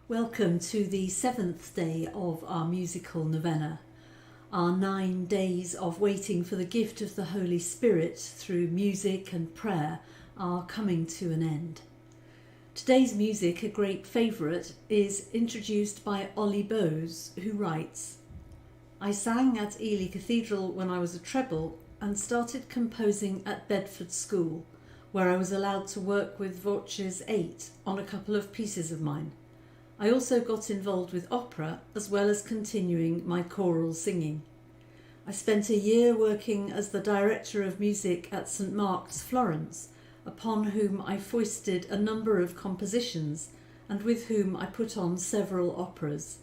Welcome to the 7th day of our musical novena. Our 9 days of waiting for the gift of the Holy Spirit through music and prayer are coming to an end. Today's music, a great favourite, is introduced by Olly Bowes, who writes, "I sang at Ely Cathedral when I was a treble and started composing at Bedford School, where I was allowed to work with Voces 8 on a couple of pieces of mine. I also got involved with opera as well as continuing my choral singing. I spent a year working as the director of music at St Mark's, Florence, upon whom I foisted a number of compositions and with whom I put on several operas.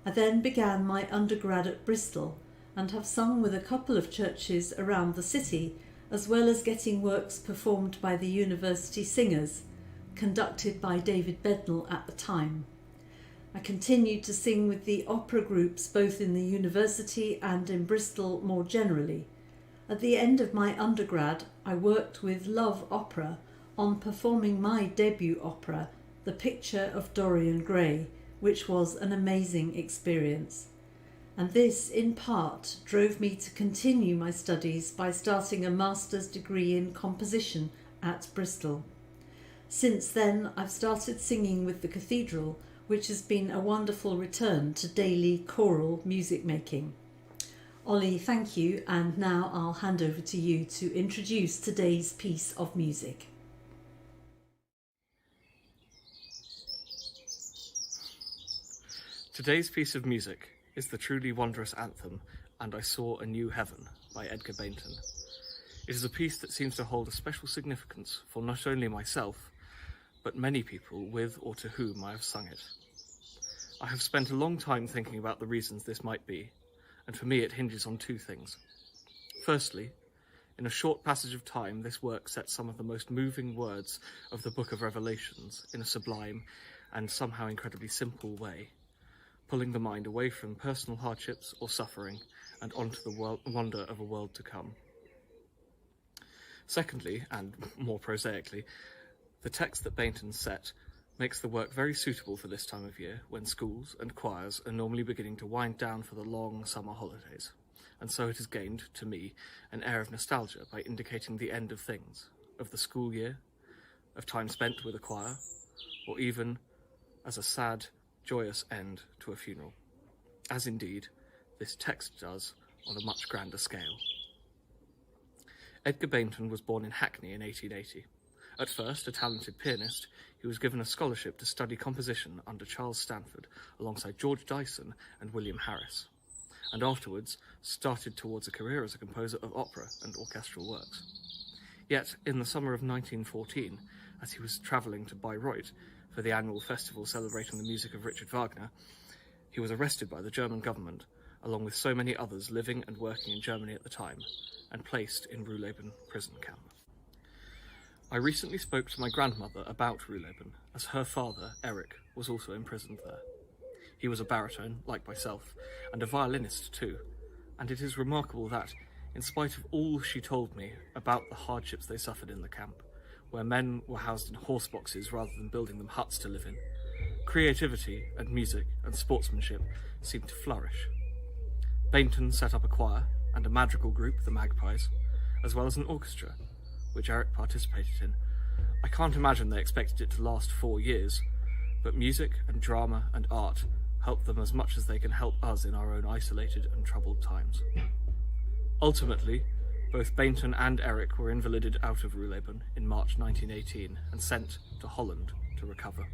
I then began my undergrad at Bristol and have sung with a couple of churches around the city, as well as getting works performed by the university singers, conducted by David Bednall at the time. I continued to sing with the opera groups both in the university and in Bristol more generally. At the end of my undergrad, I worked with Love Opera on performing my debut opera, The Picture of Dorian Gray, which was an amazing experience. And this, in part, drove me to continue my studies by starting a master's degree in composition at Bristol. Since then, I've started singing with the Cathedral, which has been a wonderful return to daily choral music making. Olly, thank you, and now I'll hand over to you to introduce today's piece of music. Today's piece of music is the truly wondrous anthem, "And I Saw a New Heaven" by Edgar Bainton. It is a piece that seems to hold a special significance for not only myself, but many people with or to whom I have sung it. I have spent a long time thinking about the reasons this might be, and for me it hinges on two things. Firstly, in a short passage of time, this work sets some of the most moving words of the Book of Revelations in a sublime and somehow incredibly simple way, pulling the mind away from personal hardships or suffering and onto the wonder of a world to come. Secondly, and more prosaically, the text that Bainton set makes the work very suitable for this time of year when schools and choirs are normally beginning to wind down for the long summer holidays, and so it has gained, to me, an air of nostalgia by indicating the end of things, of the school year, of time spent with a choir, or even as a sad, joyous end to a funeral, as indeed this text does on a much grander scale. Edgar Bainton was born in Hackney in 1880. At first a talented pianist, he was given a scholarship to study composition under Charles Stanford alongside George Dyson and William Harris, and afterwards started towards a career as a composer of opera and orchestral works. Yet, in the summer of 1914, as he was travelling to Bayreuth for the annual festival celebrating the music of Richard Wagner, he was arrested by the German government, along with so many others living and working in Germany at the time, and placed in Ruhleben prison camp. I recently spoke to my grandmother about Ruhleben, as her father, Eric, was also imprisoned there. He was a baritone, like myself, and a violinist too, and it is remarkable that, in spite of all she told me about the hardships they suffered in the camp, where men were housed in horse boxes rather than building them huts to live in, creativity and music and sportsmanship seemed to flourish. Bainton set up a choir and a madrigal group, the Magpies, as well as an orchestra, which Eric participated in. I can't imagine they expected it to last 4 years, but music and drama and art help them as much as they can help us in our own isolated and troubled times. Ultimately, both Bainton and Eric were invalided out of Ruhleben in March 1918 and sent to Holland to recover.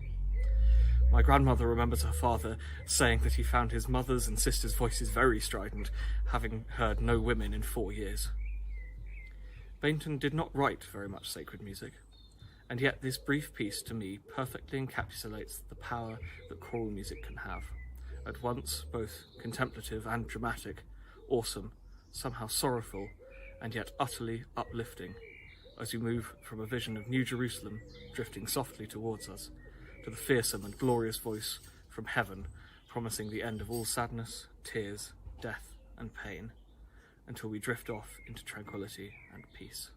My grandmother remembers her father saying that he found his mother's and sister's voices very strident, having heard no women in 4 years. Bainton did not write very much sacred music, and yet this brief piece to me perfectly encapsulates the power that choral music can have, at once both contemplative and dramatic, awesome, somehow sorrowful, and yet utterly uplifting, as we move from a vision of New Jerusalem drifting softly towards us, to the fearsome and glorious voice from heaven, promising the end of all sadness, tears, death, and pain, until we drift off into tranquility and peace.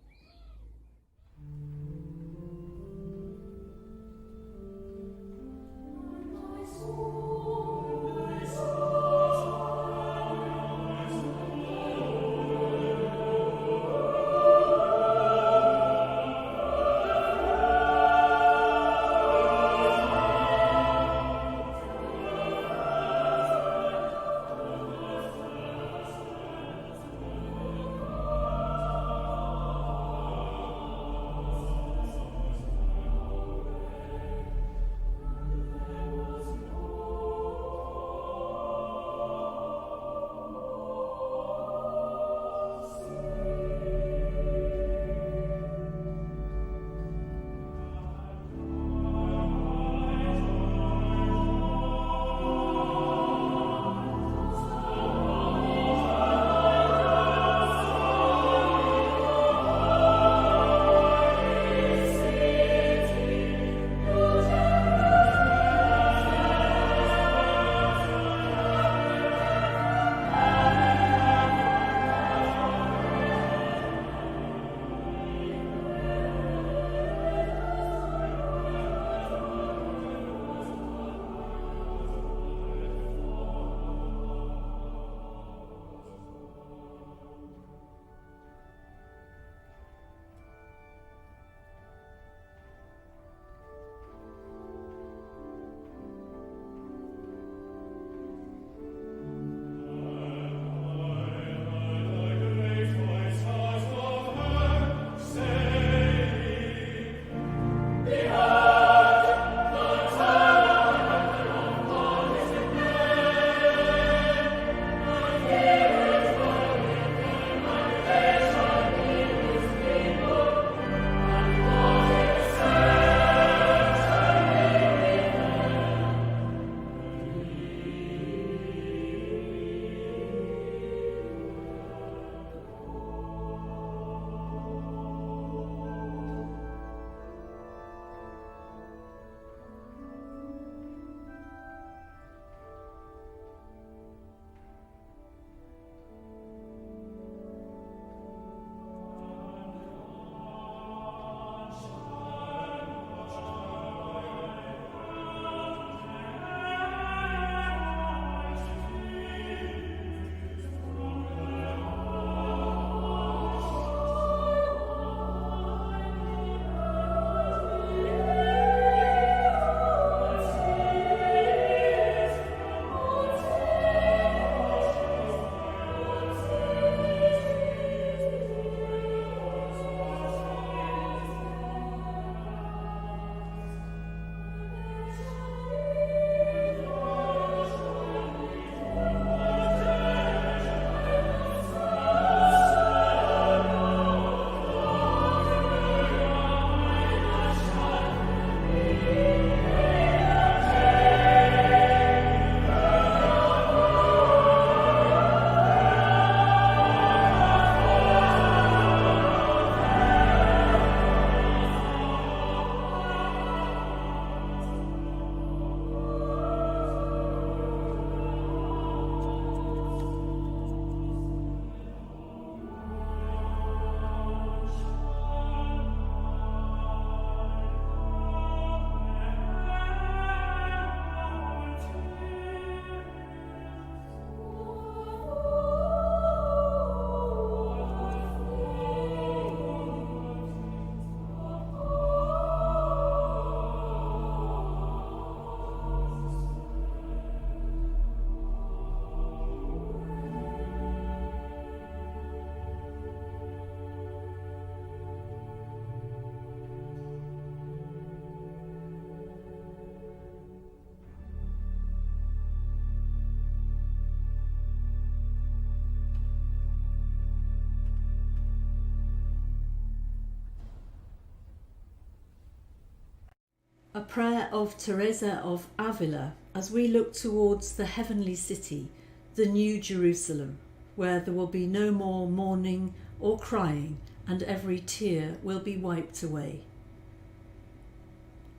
A prayer of Teresa of Avila as we look towards the heavenly city, the New Jerusalem, where there will be no more mourning or crying, and every tear will be wiped away.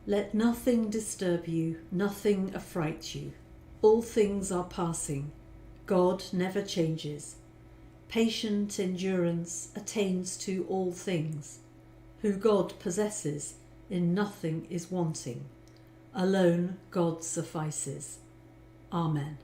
Let nothing disturb you, nothing affright you. All things are passing. God never changes. Patient endurance attains to all things. Who God possesses, in nothing is wanting. Alone God suffices. Amen.